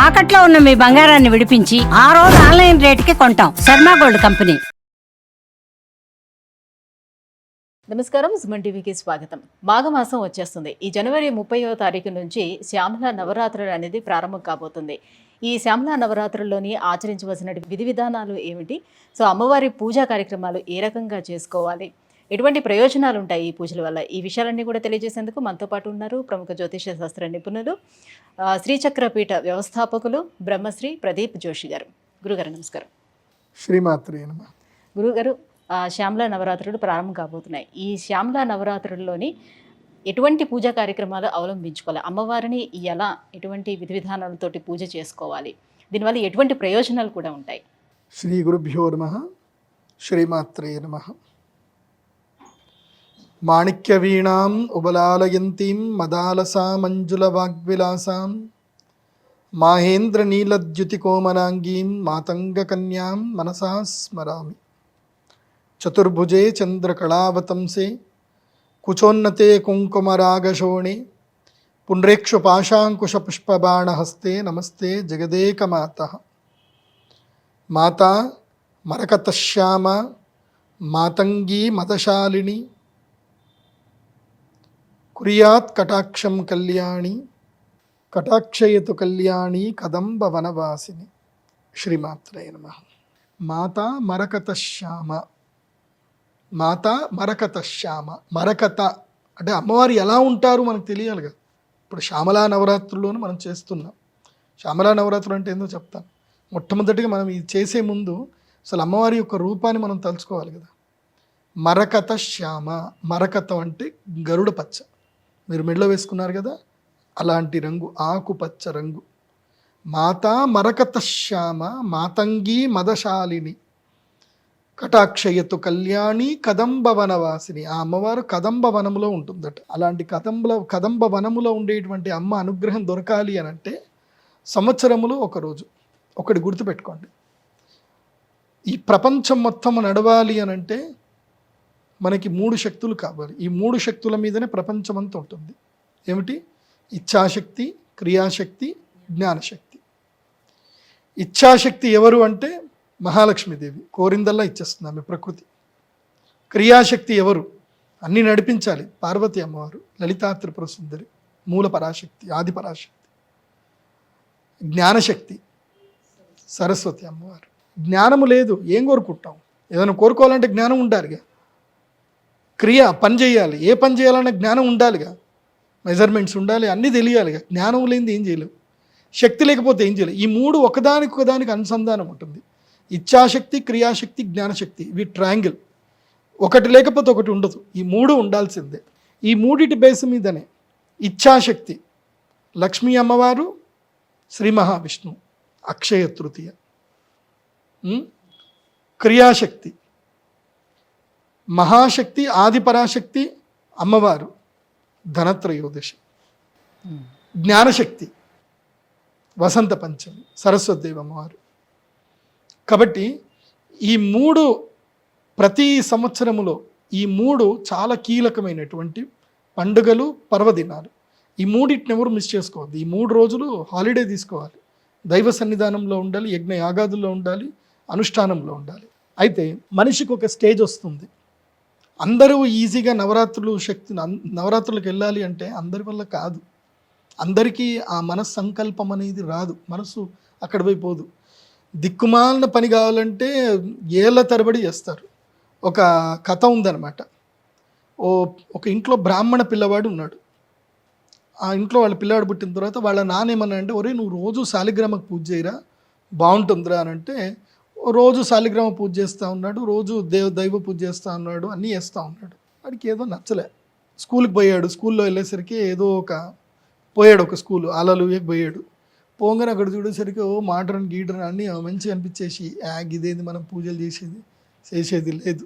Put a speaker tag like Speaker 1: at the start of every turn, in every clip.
Speaker 1: తాకట్లో ఉన్న మీ బంగారాన్ని విడిపించి ఆ రోజు ఆన్లైన్ రేటుకి కొంటాం. Sharma gold company.
Speaker 2: నమస్కారం, సుమన్ టీవీకి స్వాగతం. మాఘమాసం వచ్చేస్తుంది. ఈ జనవరి 30వ తారీఖు నుంచి శ్యామల నవరాత్రులు అనేది ప్రారంభం కాబోతుంది. ఈ శ్యామల నవరాత్రుల్లోని ఆచరించవలసిన విధి విధానాలు ఏమిటి? సో అమ్మవారి పూజా కార్యక్రమాలు ఏ రకంగా చేసుకోవాలి, ఎటువంటి ప్రయోజనాలు ఉంటాయి ఈ పూజల వల్ల, ఈ విషయాలన్నీ కూడా తెలియజేసేందుకు మనతో పాటు ఉన్నారు ప్రముఖ జ్యోతిష శాస్త్ర నిపుణులు, శ్రీచక్రపీఠ వ్యవస్థాపకులు బ్రహ్మశ్రీ ప్రదీప్ జోషి గారు. గురుగారు నమస్కారం.
Speaker 3: శ్రీమాత్రే నమః.
Speaker 2: గురుగారు, శ్యామల నవరాత్రులు ప్రారంభం కాబోతున్నాయి. ఈ శ్యామల నవరాత్రుల్లోని ఎటువంటి పూజా కార్యక్రమాలు అవలంబించుకోవాలి, అమ్మవారిని ఎలా ఎటువంటి విధి విధానాలతోటి పూజ చేసుకోవాలి, దీనివల్ల ఎటువంటి ప్రయోజనాలు కూడా ఉంటాయి?
Speaker 3: శ్రీ గురుభ్యో నమః. శ్రీమాత్రే నమః. మాణిక్యవీణాం ఉబలాలయంతీం మదాలసా మంజుల వాగ్విలాసాం మాహేంద్ర నీలద్యుతికోమలాంగీం మాతంగకన్యాం మనసా స్మరామి. చతుర్భుజే చంద్రకళావతంసే కుచోన్నతే కుంకుమరాగశోణే పుండ్రేక్షు పాశాంకుశపుష్పబాణహస్తే నమస్తే జగదేకమాతః. మాతా మరకతశ్యామ మాతంగీ మదశాలిని కుర్యాత్ కటాక్షం కళ్యాణి కటాక్షయతు కళ్యాణి కదంబ వనవాసిని. శ్రీమాత్రే నమః. మాతా మరకతశ్యామ. మాతా మరకతశ్యామ. మరకత అంటే అమ్మవారు ఎలా ఉంటారు మనకు తెలియాలి కదా. ఇప్పుడు శ్యామలా నవరాత్రుల్లోనూ మనం చేస్తున్నాం. శ్యామలా నవరాత్రులు అంటే ఏందో చెప్తాను. మొట్టమొదటిగా మనం ఇది చేసే ముందు అసలు అమ్మవారి యొక్క రూపాన్ని మనం తలుచుకోవాలి కదా. మరకత శ్యామ. మరకతం అంటే గరుడ పచ్చ, మీరు మెడలో వేసుకున్నారు కదా, అలాంటి రంగు, ఆకుపచ్చ రంగు. మాతా మరకత శ్యామ మాతంగీ మదశాలిని కటాక్షయతు కళ్యాణి కదంబ వనవాసిని. ఆ అమ్మవారు కదంబ వనములో ఉంటుందట. అలాంటి కదంబ వనములో ఉండేటువంటి అమ్మ అనుగ్రహం దొరకాలి అని అంటే సంవత్సరములో ఒకరోజు ఒకటి గుర్తుపెట్టుకోండి. ఈ ప్రపంచం మొత్తం నడవాలి అని అంటే మనకి 3 శక్తులు కావాలి. ఈ 3 శక్తుల మీదనే ప్రపంచం అంతా ఉంటుంది. ఏమిటి? ఇచ్ఛాశక్తి, క్రియాశక్తి, జ్ఞానశక్తి. ఇచ్ఛాశక్తి ఎవరు అంటే మహాలక్ష్మీదేవి, కోరిందల్లా ఇచ్చేస్తుంది ఆమె ప్రకృతి. క్రియాశక్తి ఎవరు? అన్నీ నడిపించాలి, పార్వతి అమ్మవారు, లలితా త్రిపుర సుందరి, మూల పరాశక్తి, ఆది పరాశక్తి. జ్ఞానశక్తి సరస్వతి అమ్మవారు. జ్ఞానము లేదు ఏం కోరుకుంటాం? ఏదైనా కోరుకోవాలంటే జ్ఞానం ఉండాలిగా. క్రియ పని చేయాలి, ఏ పని చేయాలన్నా జ్ఞానం ఉండాలిగా, మెజర్మెంట్స్ ఉండాలి, అన్నీ తెలియాలిగా. జ్ఞానం లేనిది ఏం చేయలేవు, శక్తి లేకపోతే ఏం చేయలేవు. ఈ 3 ఒకదానికి అనుసంధానం ఉంటుంది. ఇచ్ఛాశక్తి, క్రియాశక్తి, జ్ఞానశక్తి, ఇవి ట్రయాంగిల్. ఒకటి లేకపోతే ఒకటి ఉండదు, ఈ 3 ఉండాల్సిందే. ఈ 3 బేస్ మీదనే ఇచ్ఛాశక్తి లక్ష్మీ అమ్మవారు, శ్రీ మహావిష్ణువు అక్షయ తృతీయ. క్రియాశక్తి మహాశక్తి ఆదిపరాశక్తి అమ్మవారు ధనత్రయోదశి. జ్ఞానశక్తి వసంత పంచమి సరస్వతిదేవి అమ్మవారు. కాబట్టి ఈ 3 ప్రతి సంవత్సరములో ఈ 3 చాలా కీలకమైనటువంటి పండుగలు, పర్వదినాలు. ఈ 3 ఎవరు మిస్ చేసుకోవద్దు. ఈ 3 రోజులు హాలిడే తీసుకోవాలి. దైవ సన్నిధానంలో ఉండాలి, యజ్ఞ యాగాదుల్లో ఉండాలి, అనుష్ఠానంలో ఉండాలి. అయితే మనిషికి ఒక స్టేజ్ వస్తుంది. అందరూ ఈజీగా నవరాత్రులకు వెళ్ళాలి అంటే అందరి వల్ల కాదు. అందరికీ ఆ సంకల్పం అనేది రాదు, మనసు అక్కడ పోదు. దిక్కుమాలిన పని కావాలంటే ఏళ్ళ తరబడి చేస్తారు. ఒక కథ ఉందన్నమాట. ఒక ఇంట్లో బ్రాహ్మణ పిల్లవాడు ఉన్నాడు. ఆ ఇంట్లో వాళ్ళ పిల్లవాడు పుట్టిన తర్వాత వాళ్ళ నాన్న ఏమన్నా అంటే, ఒరే నువ్వు రోజు శాలిగ్రామకు పూజ చేయరా బాగుంటుందిరా అని అంటే, రోజు శాలిగ్రామ పూజ చేస్తూ ఉన్నాడు, రోజు దైవ పూజ చేస్తూ ఉన్నాడు, అన్నీ చేస్తూ ఉన్నాడు. వాడికి ఏదో నచ్చలే. స్కూల్కి పోయాడు. స్కూల్లో వెళ్ళేసరికి ఏదో పోయాడు ఒక స్కూలు అలలు పోయాడు. పోంగని అక్కడ చూడేసరికి మోడ్రన్ గీడ్రన్ అన్నీ మంచిగా అనిపించేసి, ఇదేంది మనం పూజలు చేసేది లేదు,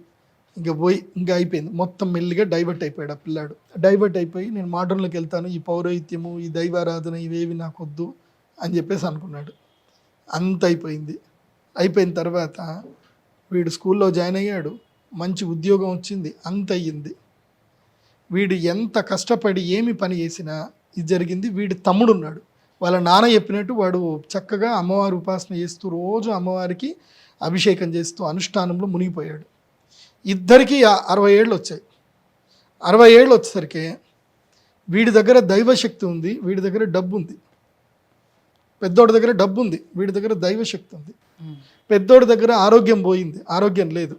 Speaker 3: ఇంకా అయిపోయింది. మొత్తం మెల్లిగా డైవర్ట్ అయిపోయాడు ఆ పిల్లాడు. డైవర్ట్ అయిపోయి నేను మోడ్రన్లోకి వెళ్తాను, ఈ పౌరోహిత్యము, ఈ దైవారాధన ఇవేవి నాకు వద్దు అని చెప్పేసి అనుకున్నాడు. అంత అయిపోయిన తర్వాత వీడు స్కూల్లో జాయిన్ అయ్యాడు, మంచి ఉద్యోగం వచ్చింది, అంత అయ్యింది. వీడు ఎంత కష్టపడి ఏమి పని చేసినా ఇది జరిగింది. వీడి తమ్ముడు ఉన్నాడు, వాళ్ళ నాన్న చెప్పినట్టు వాడు చక్కగా అమ్మవారి ఉపాసన చేస్తూ రోజు అమ్మవారికి అభిషేకం చేస్తూ అనుష్ఠానంలో మునిగిపోయాడు. ఇద్దరికీ 60 ఏళ్ళు వచ్చాయి. 60 ఏళ్ళు వచ్చేసరికి వీడి దగ్గర దైవశక్తి ఉంది, వీడి దగ్గర డబ్బు ఉంది. పెద్దోడి దగ్గర డబ్బు ఉంది, వీడి దగ్గర దైవశక్తి ఉంది. పెద్దోడి దగ్గర ఆరోగ్యం పోయింది, ఆరోగ్యం లేదు.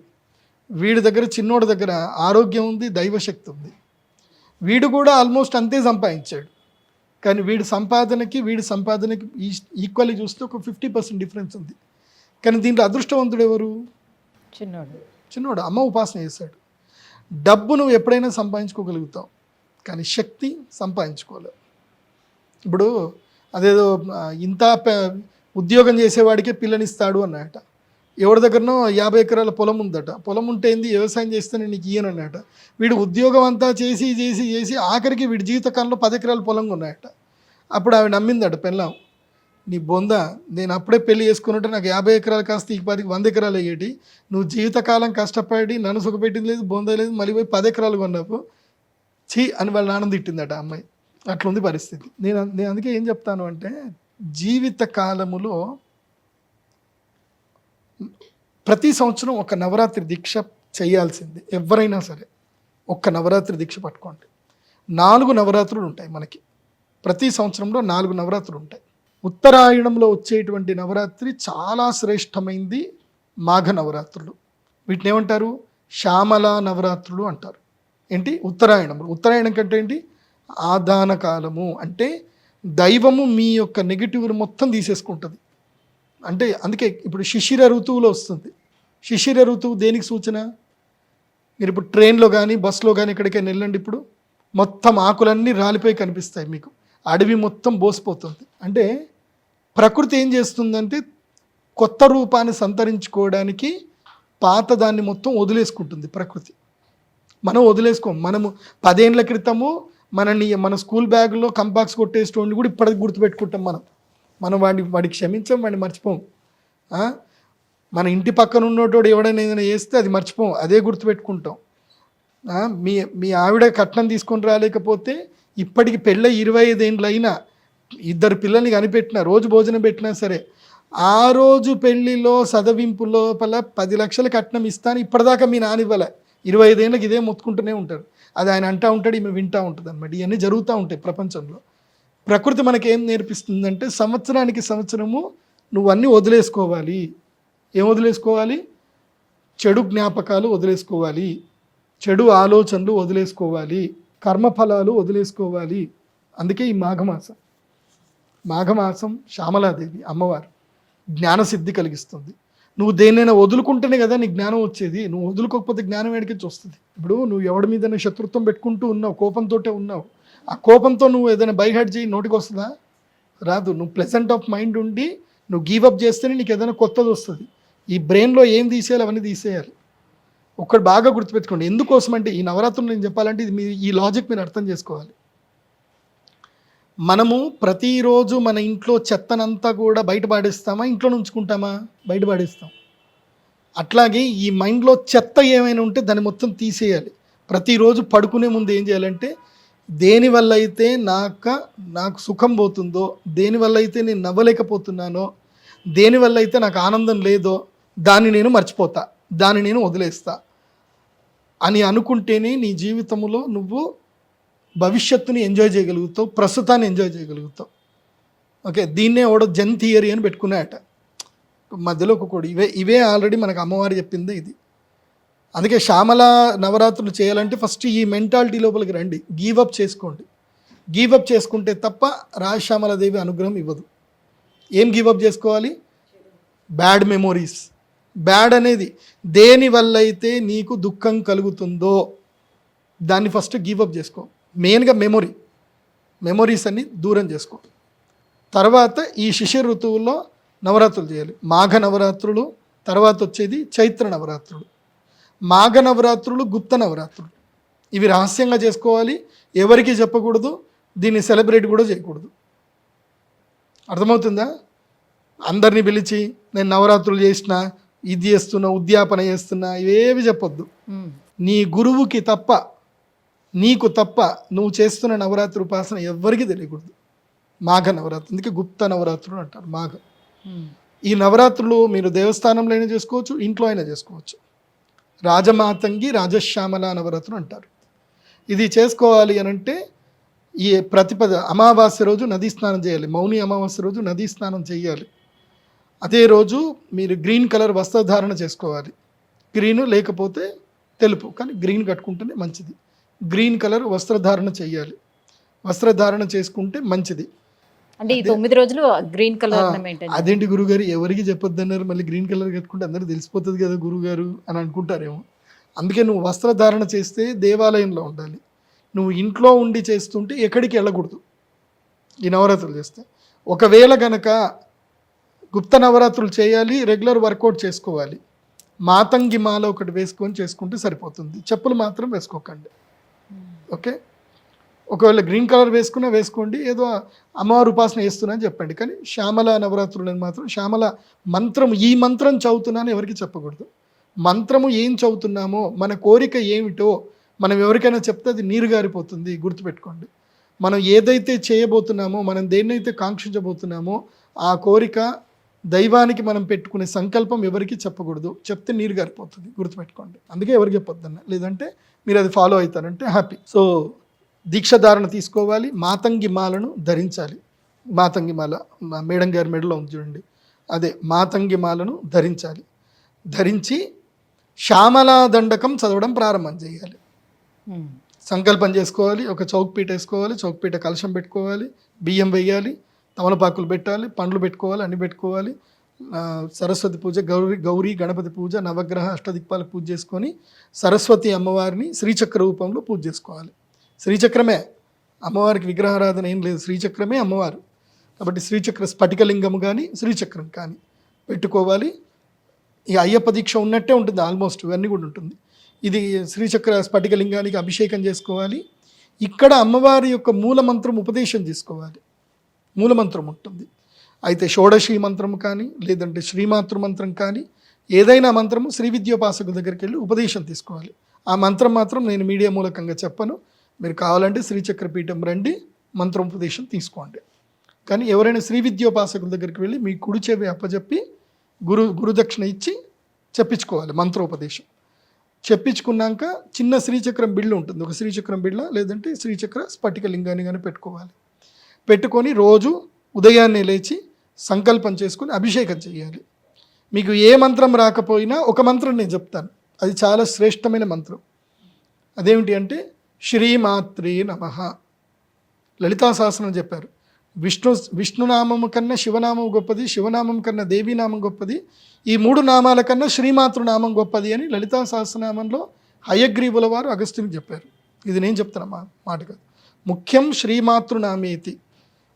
Speaker 3: వీడి దగ్గర చిన్నోడి దగ్గర ఆరోగ్యం ఉంది, దైవశక్తి ఉంది. వీడు కూడా ఆల్మోస్ట్ అంతే సంపాదించాడు. కానీ వీడి సంపాదనకి ఈక్వల్లీ చూస్తే ఒక 50% డిఫరెన్స్ ఉంది. కానీ దీంట్లో అదృష్టవంతుడు ఎవరు? చిన్నోడు. అమ్మ ఉపాసన చేశాడు. డబ్బు నువ్వు ఎప్పుడైనా సంపాదించుకోగలుగుతావు, కానీ శక్తి సంపాదించుకోలేవు. ఇప్పుడు అదేదో ఇంత ఉద్యోగం చేసేవాడికే పిల్లనిస్తాడు అన్నట. ఎవరి దగ్గరనో 50 ఎకరాల పొలం ఉందట. పొలం ఉంటే ఏంది, వ్యవసాయం చేస్తేనే నీకు ఇయ్యనన్నట. వీడు ఉద్యోగం అంతా చేసి చేసి చేసి ఆఖరికి వీడి జీవితకాలంలో 10 ఎకరాల పొలం ఉన్నాయట. అప్పుడు ఆవిడ నమ్మిందట పెళ్ళాం, నీ బొంద, నేను అప్పుడే పెళ్లి చేసుకున్నట్టు నాకు 50 ఎకరాలు కాస్త ఈ 100 ఎకరాలు అయ్యేటి. నువ్వు జీవితకాలం కష్టపడి నన్ను సుఖపెట్టింది లేదు, బొంద లేదు, మళ్ళీ పోయి 10 ఎకరాలు కొన్నావు చీ అని వాళ్ళ నాన్న తిట్టిందట అమ్మాయి. అట్లుంది పరిస్థితి. నేను అందుకే ఏం చెప్తాను అంటే, జీవిత కాలములో ప్రతి సంవత్సరం ఒక నవరాత్రి దీక్ష చేయాల్సిందే. ఎవరైనా సరే ఒక్క నవరాత్రి దీక్ష పట్టుకోండి. 4 నవరాత్రులు ఉంటాయి మనకి. ప్రతి సంవత్సరంలో 4 నవరాత్రులు ఉంటాయి. ఉత్తరాయణంలో వచ్చేటువంటి నవరాత్రి చాలా శ్రేష్టమైంది మాఘ నవరాత్రులు. వీటిని ఏమంటారు? శ్యామల నవరాత్రులు అంటారు. ఏంటి? ఉత్తరాయణంలో. ఉత్తరాయణం కంటే ఏంటి? ఆదాన కాలము. అంటే దైవము మీ యొక్క నెగిటివ్ని మొత్తం తీసేసుకుంటుంది. అంటే అందుకే ఇప్పుడు శిశిర ఋతువులో వస్తుంది. శిశిర ఋతువు దేనికి సూచన? మీరు ఇప్పుడు ట్రైన్లో కానీ బస్సులో కానీ ఎక్కడికైనా వెళ్ళండి, ఇప్పుడు మొత్తం ఆకులన్నీ రాలిపోయి కనిపిస్తాయి మీకు. అడవి మొత్తం బోసిపోతుంది. అంటే ప్రకృతి ఏం చేస్తుందంటే కొత్త రూపాన్ని సంతరించుకోవడానికి పాత దాన్ని మొత్తం వదిలేసుకుంటుంది ప్రకృతి. మనం వదిలేసుకోం. మనము 10 ఏళ్ల క్రితము మన స్కూల్ బ్యాగ్లో కంపాక్స్ కొట్టేసేటోడిని కూడా ఇప్పటికి గుర్తుపెట్టుకుంటాం. మనం వాడికి క్షమించాం, వాడిని మర్చిపోం. మన ఇంటి పక్కన ఉన్నోటోడు ఎవడైనా ఏదైనా చేస్తే అది మర్చిపోం, అదే గుర్తుపెట్టుకుంటాం. మీ ఆవిడ కట్నం తీసుకొని రాలేకపోతే ఇప్పటికి పెళ్ళ 25 ఏళ్ళు అయినా, 2 పిల్లల్ని కనిపెట్టినా, రోజు భోజనం పెట్టినా సరే, ఆ రోజు పెళ్లిలో సదవింపు లోపల 10 లక్షల కట్నం ఇస్తాను ఇప్పటిదాకా మీ నాన్న ఇవ్వలే. 25 ఏళ్ళకి ఇదే మొత్తుకుంటూనే ఉంటారు. అది ఆయన అంటూ ఉంటాడు, ఈమె వింటూ ఉంటుంది అనమాట. ఇవన్నీ జరుగుతూ ఉంటాయి ప్రపంచంలో. ప్రకృతి మనకేం నేర్పిస్తుందంటే సంవత్సరము నువ్వు అన్నీ వదిలేసుకోవాలి. ఏం వదిలేసుకోవాలి? చెడు జ్ఞాపకాలు వదిలేసుకోవాలి, చెడు ఆలోచనలు వదిలేసుకోవాలి, కర్మఫలాలు వదిలేసుకోవాలి. అందుకే ఈ మాఘమాసం శ్యామలాదేవి అమ్మవారు జ్ఞానసిద్ధి కలిగిస్తుంది. నువ్వు దేన్నైనా వదులుకుంటేనే కదా నీకు జ్ఞానం వచ్చేది. నువ్వు వదులుకోకపోతే జ్ఞానం ఎక్కడికి వస్తుంది? ఇప్పుడు నువ్వు ఎవడి మీద శత్రుత్వం పెట్టుకుంటూ ఉన్నావు, కోపంతో ఉన్నావు. ఆ కోపంతో నువ్వు ఏదైనా బైహార్ట్ చేయి, నోటికి వస్తుందా? రాదు. నువ్వు ప్లెజెంట్ ఆఫ్ మైండ్ ఉండి నువ్వు గివప్ చేస్తేనే నీకు ఏదైనా కొత్తది వస్తుంది. ఈ బ్రెయిన్లో ఏం తీసేయాలి అవన్నీ తీసేయాలి. ఒక్కటి బాగా గుర్తుపెట్టుకోండి. ఎందుకోసం అంటే ఈ నవరాత్రులు నేను చెప్పాలంటే ఇది ఈ లాజిక్ మీరు అర్థం చేసుకోవాలి. మనము ప్రతిరోజు మన ఇంట్లో చెత్తనంతా కూడా బయట పాడేస్తామా, ఇంట్లో ఉంచుకుంటామా? బయట పాడేస్తాం. అట్లాగే ఈ మైండ్లో చెత్త ఏమైనా ఉంటే దాన్ని మొత్తం తీసేయాలి. ప్రతిరోజు పడుకునే ముందు ఏం చేయాలంటే, దేనివల్ల అయితే నాకు సుఖం పోతుందో, దేనివల్ల అయితే నేను నవ్వలేకపోతున్నానో, దేనివల్ల అయితే నాకు ఆనందం లేదో దాన్ని నేను మర్చిపోతా, దాన్ని నేను వదిలేస్తా అని అనుకుంటేనే నీ జీవితంలో నువ్వు భవిష్యత్తుని ఎంజాయ్ చేయగలుగుతావు, ప్రస్తుతాన్ని ఎంజాయ్ చేయగలుగుతావు. ఓకే, దీన్నే ఓడ జెన్ థియరీ అని పెట్టుకున్నాయట మధ్యలో ఒక ఇవే ఆల్రెడీ మనకు అమ్మవారు చెప్పింది ఇది. అందుకే శ్యామల నవరాత్రులు చేయాలంటే ఫస్ట్ ఈ మెంటాలిటీ లోపలికి రండి, గీవప్ చేసుకోండి. గీవప్ చేసుకుంటే తప్ప రాజశ్యామలాదేవి అనుగ్రహం ఇవ్వదు. ఏం గీవప్ చేసుకోవాలి? Bad memories. బ్యాడ్ అనేది దేనివల్ల అయితే నీకు దుఃఖం కలుగుతుందో దాన్ని ఫస్ట్ గీవప్ చేసుకో. మెయిన్గా మెమొరీస్ అన్ని దూరం చేసుకో. తర్వాత ఈ శిశిర ఋతువుల్లో నవరాత్రులు చేయాలి. మాఘ నవరాత్రులు, తర్వాత వచ్చేది చైత్ర నవరాత్రులు. మాఘ నవరాత్రులు గుప్త నవరాత్రులు. ఇవి రహస్యంగా చేసుకోవాలి, ఎవరికి చెప్పకూడదు, దీన్ని సెలబ్రేట్ కూడా చేయకూడదు. అర్థమవుతుందా? అందరినీ పిలిచి నేను నవరాత్రులు చేసిన, ఇది చేస్తున్నా, ఉద్యాపన చేస్తున్నా, ఇవేవి చెప్పొద్దు. నీ గురువుకి తప్ప, నీకు తప్ప నువ్వు చేస్తున్న నవరాత్రి ఉపాసన ఎవ్వరికీ తెలియకూడదు. మాఘ నవరాత్రి, అందుకే గుప్త నవరాత్రులు అంటారు మాఘ. ఈ నవరాత్రులు మీరు దేవస్థానంలో అయినా చేసుకోవచ్చు, ఇంట్లో అయినా చేసుకోవచ్చు. రాజమాతంగి రాజశ్యామల నవరాత్రులు అంటారు. ఇది చేసుకోవాలి అనంటే ఈ ప్రతిపద అమావాస్య రోజు నదీ స్నానం చేయాలి. మౌని అమావాస్య రోజు నదీ స్నానం చేయాలి. అదే రోజు మీరు గ్రీన్ కలర్ వస్త్రధారణ చేసుకోవాలి. గ్రీన్ లేకపోతే తెలుపు, కానీ గ్రీన్ కట్టుకుంటేనే మంచిది. గ్రీన్ కలర్ వస్త్రధారణ చేయాలి. వస్త్రధారణ చేసుకుంటే మంచిది.
Speaker 2: అంటే ఈ 9 రోజులు గ్రీన్ కలర్ మెయింటైన్.
Speaker 3: అదేంటి గురుగారు ఎవరికి చెప్పొద్దన్నారు, మళ్ళీ గ్రీన్ కలర్ కట్టుకుంటే అందరూ తెలిసిపోతుంది కదా గురుగారు అని అనుకుంటారేమో. అందుకే నువ్వు వస్త్రధారణ చేస్తే దేవాలయంలో ఉండాలి. నువ్వు ఇంట్లో ఉండి చేస్తుంటే ఎక్కడికి వెళ్ళకూడదు ఈ నవరాత్రులు చేస్తే. ఒకవేళ గనక గుప్త నవరాత్రులు చేయాలి, రెగ్యులర్ వర్కౌట్ చేసుకోవాలి, మాతంగి మాల ఒకటి వేసుకొని చేసుకుంటే సరిపోతుంది. చెప్పులు మాత్రం వేసుకోకండి, ఓకే? ఒకవేళ గ్రీన్ కలర్ వేసుకున్నా వేసుకోండి, ఏదో అమ్మవారి ఉపాసన చేస్తున్నా అని చెప్పండి. కానీ శ్యామల నవరాత్రులని మాత్రం శ్యామల మంత్రం, ఈ మంత్రం చదువుతున్నాను ఎవరికి చెప్పకూడదు. మంత్రము ఏం చదువుతున్నామో, మన కోరిక ఏమిటో మనం ఎవరికైనా చెప్తే అది నీరు గారిపోతుంది, గుర్తుపెట్టుకోండి. మనం ఏదైతే చేయబోతున్నామో, మనం దేన్నైతే కాంక్షించబోతున్నామో ఆ కోరిక, దైవానికి మనం పెట్టుకునే సంకల్పం ఎవరికి చెప్పకూడదు. చెప్తే నీరు గారిపోతుంది, గుర్తుపెట్టుకోండి. అందుకే ఎవరికి చెప్పొద్దన్న, లేదంటే మీరు అది ఫాలో అవుతారంటే హ్యాపీ. సో దీక్షధారణ తీసుకోవాలి, మాతంగి మాలను ధరించాలి. మాతంగి మాల మేడం గారి మెడలో ఉంది చూడండి, అదే మాతంగి మాలను ధరించాలి. ధరించి శ్యామలా దండకం చదవడం ప్రారంభం చేయాలి. సంకల్పం చేసుకోవాలి, ఒక చౌక్పీట వేసుకోవాలి, చౌక్పీట కలశం పెట్టుకోవాలి, బియ్యం వేయాలి, తమలపాకులు పెట్టాలి, పండ్లు పెట్టుకోవాలి, అన్ని పెట్టుకోవాలి. సరస్వతి పూజ, గౌరీ గణపతి పూజ, నవగ్రహ అష్టదిక్పాలకు పూజ చేసుకొని సరస్వతి అమ్మవారిని శ్రీచక్ర రూపంలో పూజ చేసుకోవాలి. శ్రీచక్రమే అమ్మవారికి విగ్రహారాధన ఏం లేదు, శ్రీచక్రమే అమ్మవారు. కాబట్టి శ్రీచక్ర స్ఫటికలింగము కానీ శ్రీచక్రం కానీ పెట్టుకోవాలి. ఈ అయ్యప్ప దీక్ష ఉన్నట్టే ఉంటుంది, ఆల్మోస్ట్ ఇవన్నీ కూడా ఉంటుంది. ఇది శ్రీచక్ర స్ఫటికలింగానికి అభిషేకం చేసుకోవాలి. ఇక్కడ అమ్మవారి యొక్క మూలమంత్రం ఉపదేశం తీసుకోవాలి. మూలమంత్రం ఉంటుంది, అయితే షోడశి మంత్రం కానీ లేదంటే శ్రీమాతృ మంత్రం కానీ ఏదైనా మంత్రము శ్రీ విద్యోపాసకు దగ్గరికి వెళ్ళి ఉపదేశం తీసుకోవాలి. ఆ మంత్రం మాత్రం నేను మీడియా మూలకంగా చెప్పను, మీరు కావాలంటే శ్రీచక్ర పీఠం రండి, మంత్రోపదేశం తీసుకోండి. కానీ ఎవరైనా శ్రీ విద్యోపాసకుల దగ్గరికి వెళ్ళి మీ కుడి చెవి అప్పచెప్పి గురుదక్షిణ ఇచ్చి చెప్పించుకోవాలి మంత్రోపదేశం. చెప్పించుకున్నాక చిన్న శ్రీచక్రం బిళ్ళ ఉంటుంది, ఒక శ్రీచక్రం బిళ్ళ లేదంటే శ్రీచక్ర స్ఫటికలింగాన్ని కానీ పెట్టుకోవాలి. పెట్టుకొని రోజు ఉదయాన్నే లేచి సంకల్పం చేసుకొని అభిషేకం చేయాలి. మీకు ఏ మంత్రం రాకపోయినా ఒక మంత్రం నేను చెప్తాను, అది చాలా శ్రేష్టమైన మంత్రం. అదేమిటి అంటే శ్రీమాత్రే నమః. లలితా సహస్రనామం చెప్పారు, విష్ణునామము కన్నా శివనామం గొప్పది, శివనామం కన్నా దేవీనామం గొప్పది, ఈ 3 నామాల కన్నా శ్రీమాతృనామం గొప్పది అని లలితా సహస్రనామంలో హయగ్రీవుల వారు అగస్త్యునికి చెప్పారు. ఇది నేను చెప్తాను మాట కాదు. ముఖ్యం శ్రీమాతృనామేతి,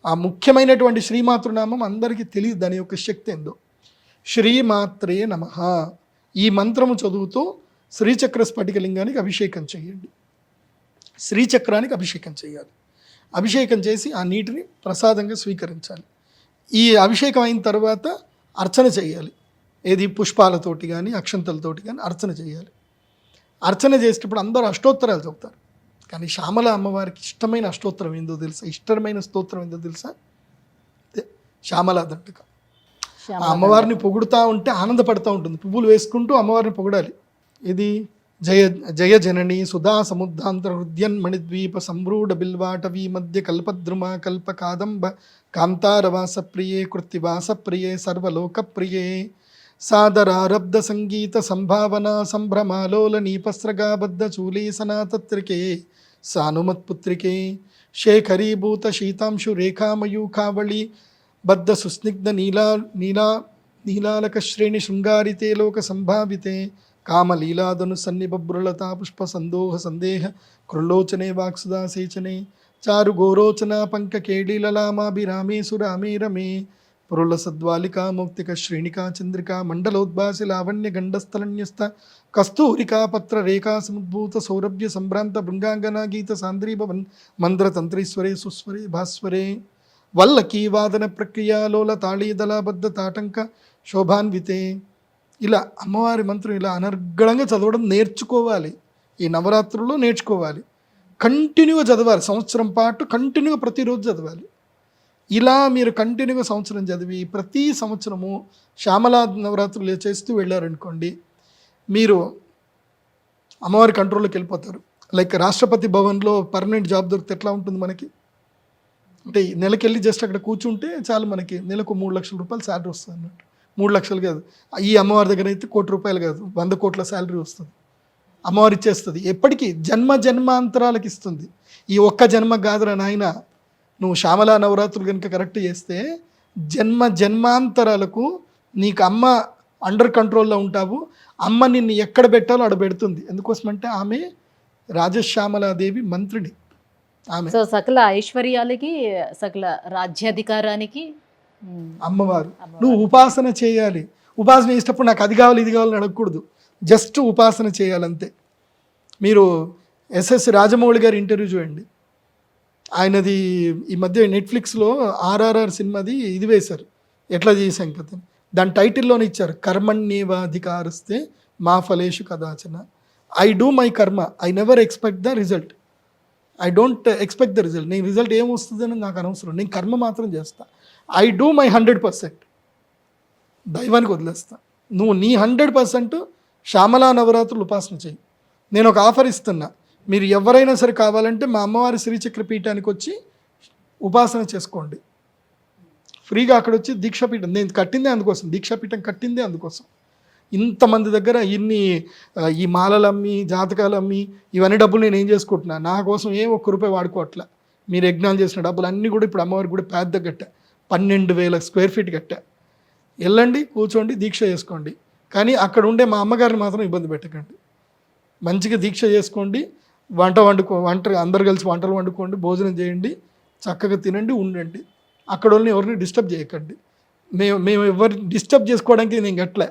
Speaker 3: ఆ ముఖ్యమైనటువంటి శ్రీమాతృనామం అందరికీ తెలియదు దాని యొక్క శక్తి ఏందో. శ్రీమాత్రే నమః ఈ మంత్రము చదువుతూ శ్రీచక్ర స్ఫటికలింగానికి అభిషేకం చేయండి. శ్రీచక్రానికి అభిషేకం చేయాలి. అభిషేకం చేసి ఆ నీటిని ప్రసాదంగా స్వీకరించాలి. ఈ అభిషేకం అయిన తర్వాత అర్చన చేయాలి. ఏది పుష్పాలతోటి కానీ అక్షంతలతోటి కానీ అర్చన చేయాలి. అర్చన చేసేటప్పుడు అందరూ అష్టోత్తరాలు చదువుతారు, కానీ శ్యామల అమ్మవారికి ఇష్టమైన అష్టోత్తరం ఏందో తెలుసా? ఇష్టమైన స్తోత్రం ఏందో తెలుసా? శ్యామలా దండకం. ఆ అమ్మవారిని పొగుడుతూ ఉంటే ఆనందపడుతూ ఉంటుంది, పువ్వులు వేసుకుంటూ అమ్మవారిని పొగడాలి. ఇది జయ జయ జనని సుధా సముద్ధాంతర హృద్యన్ మణిద్వీప సంరూఢ బిల్వాటవీ మధ్య కల్పద్రుమ కల్ప కాదంబ కాంతారవాస ప్రియే కృత్తివాస ప్రియే సర్వలోకప్రియే సాదరారబ్ధ సంగీత సంభావన సంభ్రమాలోల నీపస్రగాబద్ధ చూలీసనాతత్రికే సానుమత్పుత్రికే శేఖరీభూత శీతాంశు రేఖామయూఖావళి బద్ధ సుస్నిగ్ధ నీలాలక శ్రేణి శృంగారితే లోక సంభావితే కామలీలాదను సన్నిబభ్రులతా పుష్ప సందోహ సందేహ కృల్లోచనే వాక్సుదాసేచనే చారు గోరోచన పంక కేళీలలామాభిరామే సురామే రమే పురుల సద్వాలికా మౌక్తిక శ్రేణికా చంద్రికా మండలోద్భాసి లావణ్య గండస్థలన్యస్త కస్తూరికా పత్ర రేఖా సముద్భూత సౌరభ్య సంభ్రాంత బృంగాంగనా గీత సాంద్రీభవన్ మంద్రతంత్రీశ్వరే సుస్వరే భాస్వరే వల్లకీ వాదన ప్రక్రియాలోల తాళీదళాబద్ధ తాటంక శోభాన్వితే. ఇలా అమ్మవారి మంత్రం ఇలా అనర్గళంగా చదవడం నేర్చుకోవాలి. ఈ నవరాత్రుల్లో నేర్చుకోవాలి. కంటిన్యూగా చదవాలి, సంవత్సరం పాటు కంటిన్యూగా ప్రతిరోజు చదవాలి. ఇలా మీరు కంటిన్యూగా సంవత్సరం చదివి ప్రతి సంవత్సరము శ్యామలా నవరాత్రులు చేస్తూ వెళ్ళారనుకోండి, మీరు అమ్మవారి కంట్రోల్లోకి వెళ్ళిపోతారు. లైక్ రాష్ట్రపతి భవన్లో పర్మనెంట్ జాబ్ దొరికితే ఎట్లా ఉంటుంది మనకి, అంటే నెలకి వెళ్ళి జస్ట్ అక్కడ కూర్చుంటే చాలు, మనకి నెలకు 3 లక్షల రూపాయలు శాలరీ వస్తుంది అన్నట్టు. 3 లక్షలు కాదు, ఈ అమ్మవారి దగ్గర అయితే 1 కోటి రూపాయలు కాదు, 100 కోట్ల శాలరీ వస్తుంది. అమ్మవారు ఇచ్చేస్తుంది, ఎప్పటికీ జన్మాంతరాలకు ఇస్తుంది. ఈ ఒక్క జన్మ కాదురా నాయన, నువ్వు శ్యామలా నవరాత్రులు కనుక కరెక్ట్ చేస్తే జన్మాంతరాలకు నీకు అమ్మ అండర్ కంట్రోల్లో ఉంటావు. అమ్మ నిన్ను ఎక్కడ పెట్టాలో అక్కడ పెడుతుంది. ఎందుకోసమంటే ఆమె రాజశ్యామలాదేవి మంత్రిని. ఆమె
Speaker 2: సో సకల ఐశ్వర్యాలకి, సకల రాజ్యాధికారానికి
Speaker 3: అమ్మవారు. నువ్వు ఉపాసన చేయాలి. ఉపాసన చేసేటప్పుడు నాకు అది కావాలి ఇది కావాలని అడగకూడదు, జస్ట్ ఉపాసన చేయాలంతే. మీరు ఎస్ఎస్ రాజమౌళి గారి ఇంటర్వ్యూ చూడండి. ఆయనది ఈ మధ్య నెట్ఫ్లిక్స్లో RRR సినిమాది ఇది వేశారు, ఎట్లా చేశాం కదా, దాని టైటిల్లోనే ఇచ్చారు, కర్మణ్యేవాధికారస్తే మా ఫలేషు కదాచన. ఐ డూ మై కర్మ, I never expect the result. I don't expect the result. నేను రిజల్ట్ ఏమొస్తుందని నాకు అనవసరం, నేను కర్మ మాత్రం చేస్తా. ఐ డూ మై 100%, దైవానికి వదిలేస్తా. నువ్వు నీ 100% శ్యామలా నవరాత్రులు ఉపాసన చేయి. నేను ఒక ఆఫర్ ఇస్తున్నా, మీరు ఎవరైనా సరే కావాలంటే మా అమ్మవారి శ్రీచక్ర పీఠానికి వచ్చి ఉపాసన చేసుకోండి ఫ్రీగా. అక్కడ వచ్చి దీక్షాపీఠం నేను కట్టిందే అందుకోసం, దీక్షాపీఠం కట్టిందే అందుకోసం. ఇంతమంది దగ్గర ఈ మాలలు అమ్మి, జాతకాలు అమ్మి, ఇవన్నీ డబ్బులు నేను ఏం చేసుకుంటున్నా, నా కోసం ఏం 1 రూపాయి వాడుకోవట్లా. మీరు యజ్ఞాలు చేసిన డబ్బులు అన్నీ కూడా ఇప్పుడు అమ్మవారికి కూడా పెద్ద కట్టా, 12,000 స్క్వేర్ ఫీట్ కట్టా. వెళ్ళండి, కూర్చోండి, దీక్ష చేసుకోండి. కానీ అక్కడ ఉండే మా అమ్మగారిని మాత్రం ఇబ్బంది పెట్టకండి. మంచిగా దీక్ష చేసుకోండి, వంట అందరు కలిసి వంటలు వండుకోండి, భోజనం చేయండి, చక్కగా తినండి, ఉండండి. అక్కడ వాళ్ళని ఎవరిని డిస్టర్బ్ చేయకండి. మేము ఎవరిని డిస్టర్బ్ చేసుకోవడానికి నేను గట్లే,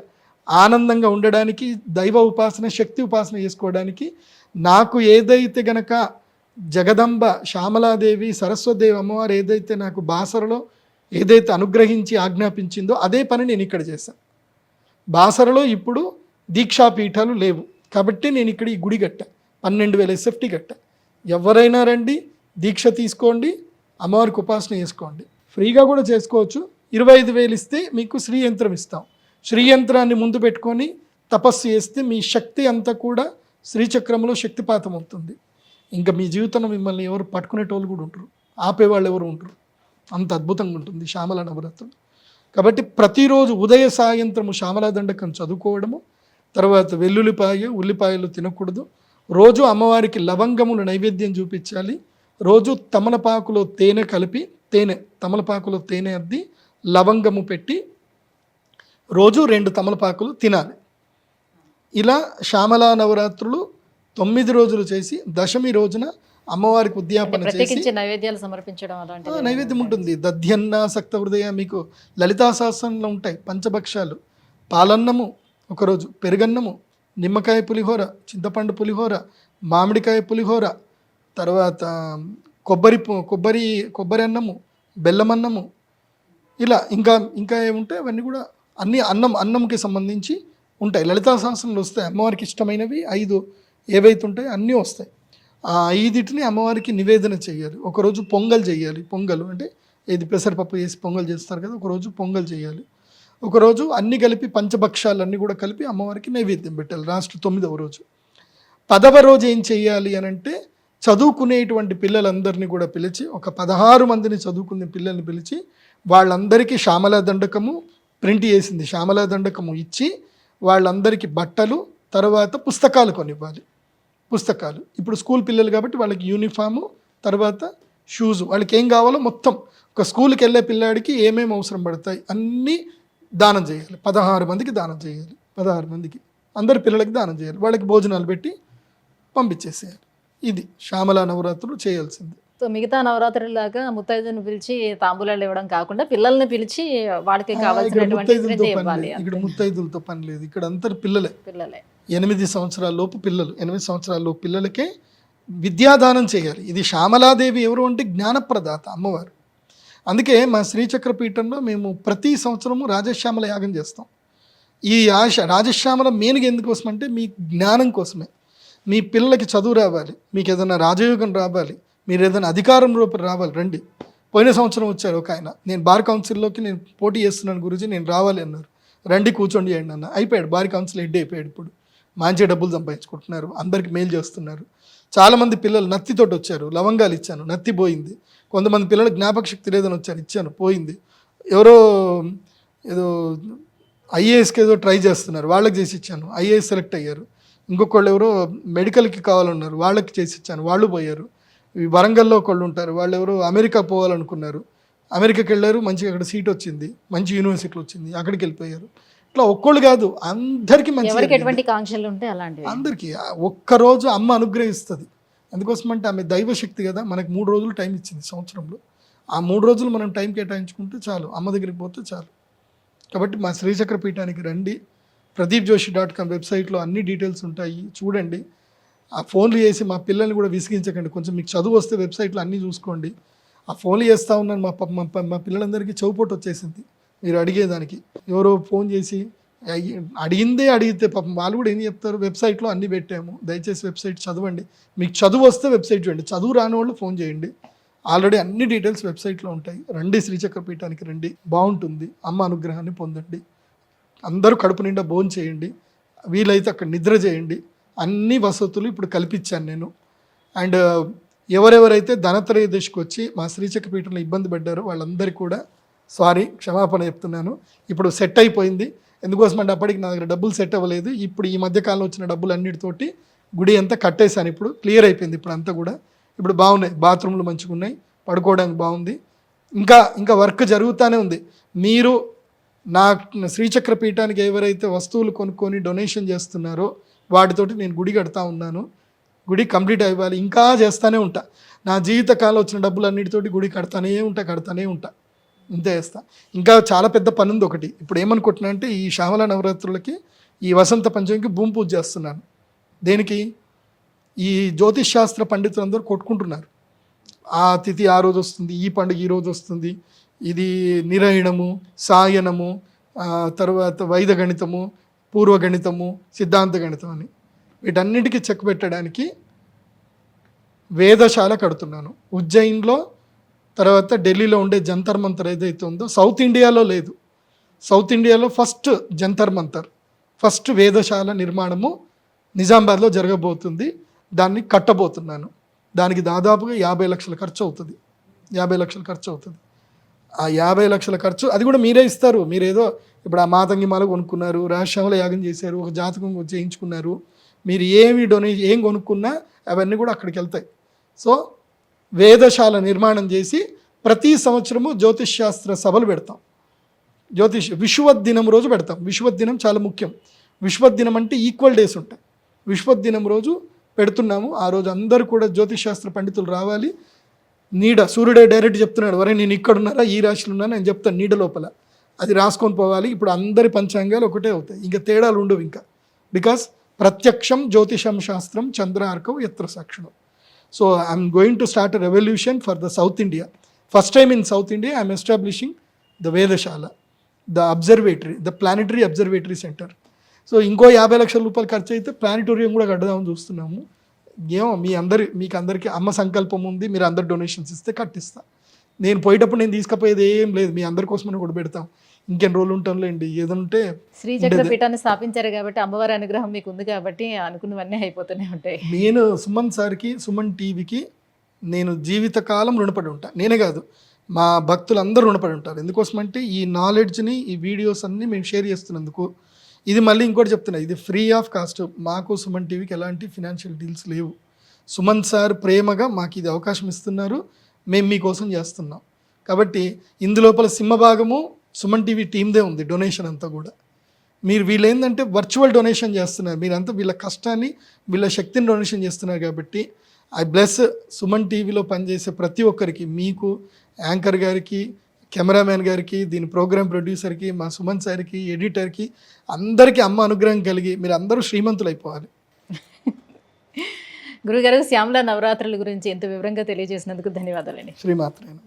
Speaker 3: ఆనందంగా ఉండడానికి, దైవ ఉపాసన, శక్తి ఉపాసన చేసుకోవడానికి. నాకు ఏదైతే గనక జగదంబ శ్యామలాదేవి సరస్వతిదేవి అమ్మవారు ఏదైతే నాకు బాసరలో ఏదైతే అనుగ్రహించి ఆజ్ఞాపించిందో అదే పని నేను ఇక్కడ చేశాను. బాసరలో ఇప్పుడు దీక్షాపీఠాలు లేవు కాబట్టి నేను ఇక్కడ ఈ గుడి కట్టా, 12,000 SFT కట్టా. ఎవరైనా రండి, దీక్ష తీసుకోండి, అమ్మవారికి ఉపాసన చేసుకోండి. ఫ్రీగా కూడా చేసుకోవచ్చు. 25,000 ఇస్తే మీకు శ్రీయంత్రం ఇస్తాం. శ్రీయంత్రాన్ని ముందు పెట్టుకొని తపస్సు చేస్తే మీ శక్తి అంతా కూడా శ్రీచక్రంలో శక్తిపాతం అవుతుంది. ఇంకా మీ జీవితంలో మిమ్మల్ని ఎవరు పట్టుకునేటోళ్ళు కూడా ఉంటారు, ఆపేవాళ్ళు ఎవరు ఉంటారు. అంత అద్భుతంగా ఉంటుంది శ్యామల నవరాత్రులు. కాబట్టి ప్రతిరోజు ఉదయ సాయంత్రము శ్యామలా దండకం చదువుకోవడము, తర్వాత వెల్లుల్లిపాయ ఉల్లిపాయలు తినకూడదు. రోజు అమ్మవారికి లవంగములు నైవేద్యం చూపించాలి. రోజు తమలపాకులో తేనె కలిపి, తమలపాకులో తేనె అద్ది లవంగము పెట్టి రోజు 2 తమలపాకులు తినాలి. ఇలా శ్యామలా నవరాత్రులు 9 రోజులు చేసి దశమి రోజున అమ్మవారికి ఉద్యాపన చేసి
Speaker 2: నైవేద్యాలు సమర్పించడం అలాంటి
Speaker 3: నైవేద్యం ఉంటుంది. దధ్యన్న సక్త హృదయ, మీకు లలితా సహస్రంలో ఉంటాయి పంచభక్షాలు. పాలన్నము ఒకరోజు, పెరుగన్నము, నిమ్మకాయ పులిహోర, చింతపండు పులిహోర, మామిడికాయ పులిహోర, తర్వాత కొబ్బరి అన్నము, బెల్లం అన్నము, ఇలా ఇంకా ఏముంటాయి అవన్నీ కూడా అన్నీ అన్నంకి సంబంధించి ఉంటాయి. లలితా సహస్రంలో వస్తాయి అమ్మవారికి ఇష్టమైనవి 5 ఏవైతే ఉంటాయో అన్నీ వస్తాయి. ఆ 5 అమ్మవారికి నివేదన చేయాలి. ఒకరోజు పొంగల్ చేయాలి. పొంగల్ అంటే ఇది పెసరపప్పు వేసి పొంగల్ చేస్తారు కదా, ఒకరోజు పొంగల్ చేయాలి. ఒకరోజు అన్నీ కలిపి పంచభక్షాలన్నీ కూడా కలిపి అమ్మవారికి నైవేద్యం పెట్టాలి. లాస్ట్ 9వ రోజు. 10వ రోజు ఏం చేయాలి అని అంటే, చదువుకునేటువంటి పిల్లలందరినీ కూడా పిలిచి, ఒక 16 మందిని చదువుకునే పిల్లల్ని పిలిచి వాళ్ళందరికీ శ్యామలా దండకము ప్రింట్ చేసింది శ్యామలా దండకము ఇచ్చి వాళ్ళందరికీ బట్టలు, తర్వాత పుస్తకాలు కొనివ్వాలి. పుస్తకాలు ఇప్పుడు స్కూల్ పిల్లలు కాబట్టి వాళ్ళకి యూనిఫాము, తర్వాత షూస్, వాళ్ళకి ఏం కావాలో మొత్తం ఒక స్కూల్కి వెళ్ళే పిల్లాడికి ఏమేమి అవసరం పడతాయి అన్నీ దానం చేయాలి. 16 మందికి దానం చేయాలి. 16 మందికి అందరి పిల్లలకి దానం చేయాలి. వాళ్ళకి భోజనాలు పెట్టి పంపించేసేయాలి. ఇది శ్యామలా నవరాత్రులు చేయాల్సింది.
Speaker 2: సో మిగతా నవరాత్రులాగా ముత్తైదుని పిలిచి తాంబూలాలు ఇవ్వడం కాకుండా పిల్లల్ని పిలిచి వాళ్ళకి కావాల్సినటువంటి ఇవ్వాలి.
Speaker 3: ఇక్కడ ముత్తైదులతో పని లేదు, ఇక్కడ అందరు పిల్లలే. 8 సంవత్సరాల లోపు పిల్లలు, 8 సంవత్సరాల లోపు పిల్లలకే విద్యాదానం చేయాలి. ఇది శ్యామలాదేవి ఎవరు అంటే జ్ఞానప్రదాత అమ్మవారు. అందుకే మా శ్రీచక్ర పీఠంలో మేము ప్రతి సంవత్సరము రాజశ్యామల యాగం చేస్తాం. ఈ రాజశ్యామల మెయిన్గా ఎందుకోసం అంటే మీ జ్ఞానం కోసమే. మీ పిల్లలకి చదువు రావాలి, మీకు ఏదైనా రాజయోగం రావాలి, మీరు ఏదైనా అధికారం రూపం రావాలి, రండి పోయిన సంవత్సరం వచ్చారు ఒక ఆయన, నేను బార్ కౌన్సిల్లోకి నేను పోటీ చేస్తున్నాను గురించి, నేను రావాలి అన్నారు. రండి కూర్చోండి చేయండి అన్న. అయిపోయాడు, బార్ కౌన్సిల్ హెడ్ అయిపోయాడు. ఇప్పుడు మంచి డబ్బులు సంపాదించుకుంటున్నారు, అందరికి మేలు చేస్తున్నారు. చాలామంది పిల్లలు నత్తితోటి వచ్చారు, లవంగాలు ఇచ్చాను, నత్తి పోయింది. కొంతమంది పిల్లలు జ్ఞాపక శక్తి లేదని వచ్చారు, ఇచ్చాను, పోయింది. ఎవరో ఏదో ఐఏఎస్కి ఏదో ట్రై చేస్తున్నారు, వాళ్ళకి చేసి ఇచ్చాను, ఐఏఎస్ సెలెక్ట్ అయ్యారు. ఇంకొకళ్ళు ఎవరో మెడికల్కి కావాలన్నారు, వాళ్ళకి చేసి ఇచ్చాను, వాళ్ళు పోయారు. ఈ వరంగల్లో ఒకళ్ళు ఉంటారు, వాళ్ళు ఎవరో అమెరికా పోవాలనుకున్నారు, అమెరికాకి వెళ్ళారు, మంచిగా అక్కడ సీట్ వచ్చింది, మంచి యూనివర్సిటీలో వచ్చింది, అక్కడికి వెళ్ళిపోయారు. ఇట్లా ఒక్కళ్ళు కాదు, అందరికీ
Speaker 2: ఎవరికి ఎటువంటి కాంక్షలు ఉంటే అలాంటివి
Speaker 3: అందరికీ ఒక్కరోజు అమ్మ అనుగ్రహిస్తుంది. అందుకోసం అంటే ఆమె దైవశక్తి కదా, మనకు 3 రోజులు టైం ఇచ్చింది సంవత్సరంలో. ఆ 3 రోజులు మనం టైం కేటాయించుకుంటే చాలు, అమ్మ దగ్గరికి పోతే చాలు. కాబట్టి మా శ్రీచక్ర పీఠానికి రండి. pradeepjoshi.com వెబ్సైట్లో అన్ని డీటెయిల్స్ ఉంటాయి, చూడండి. ఆ ఫోన్లు చేసి మా పిల్లల్ని కూడా విసిగించకండి. కొంచెం మీకు చదువు వస్తే వెబ్సైట్లో అన్నీ చూసుకోండి. ఆ ఫోన్లు చేస్తూ ఉన్నాను, మా పిల్లలందరికీ చెవుపోటు వచ్చేసింది మీరు అడిగేదానికి. ఎవరో ఫోన్ చేసి అడిగిందే అడిగితే పాపం వాళ్ళు కూడా ఏం చెప్తారు, వెబ్సైట్లో అన్నీ పెట్టాము, దయచేసి వెబ్సైట్ చదవండి. మీకు చదువు వస్తే వెబ్సైట్ చూడండి, చదువు రాని వాళ్ళు ఫోన్ చేయండి. ఆల్రెడీ అన్ని డీటెయిల్స్ వెబ్సైట్లో ఉంటాయి. రండి, శ్రీచక్ర పీఠానికి రండి, బాగుంటుంది. అమ్మ అనుగ్రహాన్ని పొందండి. అందరూ కడుపు నిండా భోజనం చేయండి, వీలైతే అక్కడ నిద్ర చేయండి. అన్ని వసతులు ఇప్పుడు కల్పించాను నేను. అండ్ ఎవరెవరైతే ధనత్రయోదశికి వచ్చి మా శ్రీచక్ర పీఠంలో ఇబ్బంది పడ్డారో వాళ్ళందరికీ కూడా సారీ, క్షమాపణ చెప్తున్నాను. ఇప్పుడు సెట్ అయిపోయింది. ఎందుకోసం అంటే అప్పటికి నా దగ్గర డబ్బులు సెట్ అవ్వలేదు. ఇప్పుడు ఈ మధ్యకాలంలో వచ్చిన డబ్బులు అన్నిటితోటి గుడి అంతా కట్టేశాను. ఇప్పుడు క్లియర్ అయిపోయింది. ఇప్పుడు అంతా కూడా ఇప్పుడు బాగున్నాయి, బాత్రూమ్లు మంచిగా ఉన్నాయి, పడుకోవడానికి బాగుంది. ఇంకా వర్క్ జరుగుతూనే ఉంది. మీరు నా శ్రీచక్ర పీఠానికి ఎవరైతే వస్తువులు కొనుక్కొని డొనేషన్ చేస్తున్నారో వాటితోటి నేను గుడి కడతా ఉన్నాను. గుడి కంప్లీట్ అవ్వాలి, ఇంకా చేస్తూనే ఉంటా. నా జీవితకాలం వచ్చిన డబ్బులు అన్నిటితోటి గుడి కడతానే ఉంటా, ఇంతే చేస్తా. ఇంకా చాలా పెద్ద పని ఉంది ఒకటి. ఇప్పుడు ఏమనుకుంటున్నా అంటే ఈ శ్యామల నవరాత్రులకి, ఈ వసంత పంచమికి భూమి పూజ చేస్తున్నాను. దేనికి? ఈ జ్యోతిష్ శాస్త్ర పండితులందరూ కొట్టుకుంటున్నారు, ఆ తిథి ఆ రోజు వస్తుంది, ఈ పండుగ ఈ రోజు వస్తుంది, ఇది నిరయణము, సాయనము, తర్వాత వైద గణితము, పూర్వగణితము, సిద్ధాంత గణితం అని వీటన్నిటికీ చెక్ పెట్టడానికి వేదశాల కడుతున్నాను. ఉజ్జయిన్లో, తర్వాత ఢిల్లీలో ఉండే జంతర్ మంతర్ ఏదైతే ఉందో, సౌత్ ఇండియాలో లేదు. సౌత్ ఇండియాలో ఫస్ట్ జంతర్ మంతర్, ఫస్ట్ వేదశాల నిర్మాణము నిజామాబాద్లో జరగబోతుంది. దాన్ని కట్టబోతున్నాను. దానికి దాదాపుగా 50 లక్షల ఖర్చు అవుతుంది. 50 లక్షల ఖర్చు అవుతుంది. ఆ 50 లక్షల ఖర్చు అది కూడా మీరే ఇస్తారు. మీరేదో ఇప్పుడు ఆ మాతంగి మాల కొనుక్కున్నారు, రహస్యంలో యాగం చేశారు, ఒక జాతకం చేయించుకున్నారు, మీరు ఏం కొనుక్కున్నా అవన్నీ కూడా అక్కడికి వెళ్తాయి. సో వేదశాల నిర్మాణం చేసి ప్రతి సంవత్సరము జ్యోతిష్ శాస్త్ర సభలు పెడతాం. విశ్వదినం రోజు పెడతాం. విశ్వదినం చాలా ముఖ్యం. విశ్వదినం అంటే ఈక్వల్ డేస్ ఉంటాయి. విశ్వదినం రోజు పెడుతున్నాము. ఆ రోజు అందరూ కూడా జ్యోతిష్ శాస్త్ర పండితులు రావాలి. నీడ, సూర్యుడే డైరెక్ట్ చెప్తున్నాడు, వరే నేను ఇక్కడ ఉన్నారా, ఈ రాశిలో ఉన్నాను నేను చెప్తాను, నీడ లోపల అది రాసుకొని పోవాలి. ఇప్పుడు అందరి పంచాంగాలు ఒకటే అవుతాయి, ఇంకా తేడాలు ఉండవు ఇంకా. బికాస్ ప్రత్యక్షం జ్యోతిషం శాస్త్రం చంద్రార్కం ఎత్ర సాక్షణం. So I'm going to start a revolution for the South India. First time in South India I'm establishing the వేదశాల, the observatory, the planetary observatory centre. So ఇంకో 50 లక్షల రూపాయలు ఖర్చు అయితే ప్లానిటోరియం కూడా కట్టదామని చూస్తున్నాము. ఏమో మీకు అందరికీ అమ్మ సంకల్పం ఉంది, మీరు అందరు డొనేషన్స్ ఇస్తే కట్టిస్తా. నేను పోయేటప్పుడు నేను తీసుకుపోయేది ఏం లేదు, మీ అందరి కోసమని కూడా పెడతాం. ఇంకెన్ని రోజులు ఉంటాంలేండి, ఏదంటే.
Speaker 2: శ్రీచక్ర పీఠాన్ని స్థాపించారు కాబట్టి అమ్మవారి అనుగ్రహం మీకు ఉంది కాబట్టి అనుకున్నవన్నీ అయిపోతూనే ఉంటాయి.
Speaker 3: నేను సుమన్ సార్కి, సుమన్ టీవీకి నేను జీవితకాలం రుణపడి ఉంటా. నేనే కాదు, మా భక్తులందరూ రుణపడి ఉంటారు. ఎందుకోసమంటే ఈ నాలెడ్జ్ని, ఈ వీడియోస్ అన్నీ మేము షేర్ చేస్తున్నందుకు. ఇది మళ్ళీ ఇంకోటి చెప్తున్నా, ఇది ఫ్రీ ఆఫ్ కాస్ట్. మాకు సుమన్ టీవీకి ఎలాంటి ఫినాన్షియల్ డీల్స్ లేవు. సుమన్ సార్ ప్రేమగా మాకు ఇది అవకాశం ఇస్తున్నారు, మేము మీకోసం చేస్తున్నాం. కాబట్టి ఇందులోపల సింహభాగము సుమన్ టీవీ టీమ్దే ఉంది. డొనేషన్ అంతా కూడా మీరు వీళ్ళు ఏంటంటే వర్చువల్ డొనేషన్ చేస్తున్నారు. మీరంతా వీళ్ళ కష్టాన్ని, వీళ్ళ శక్తిని డొనేషన్ చేస్తున్నారు. కాబట్టి ఐ బ్లెస్ సుమన్ టీవీలో పనిచేసే ప్రతి ఒక్కరికి, మీకు, యాంకర్ గారికి, కెమెరామ్యాన్ గారికి, దీని ప్రోగ్రామ్ ప్రొడ్యూసర్కి, మా సుమన్ సార్కి, ఎడిటర్కి, అందరికీ అమ్మ అనుగ్రహం కలిగి మీరు అందరూ శ్రీమంతులు అయిపోవాలి.
Speaker 2: గురుగారు, శ్యామల నవరాత్రుల గురించి ఎంత వివరంగా తెలియజేసినందుకు ధన్యవాదాలండి.
Speaker 3: శ్రీమాత్రేన.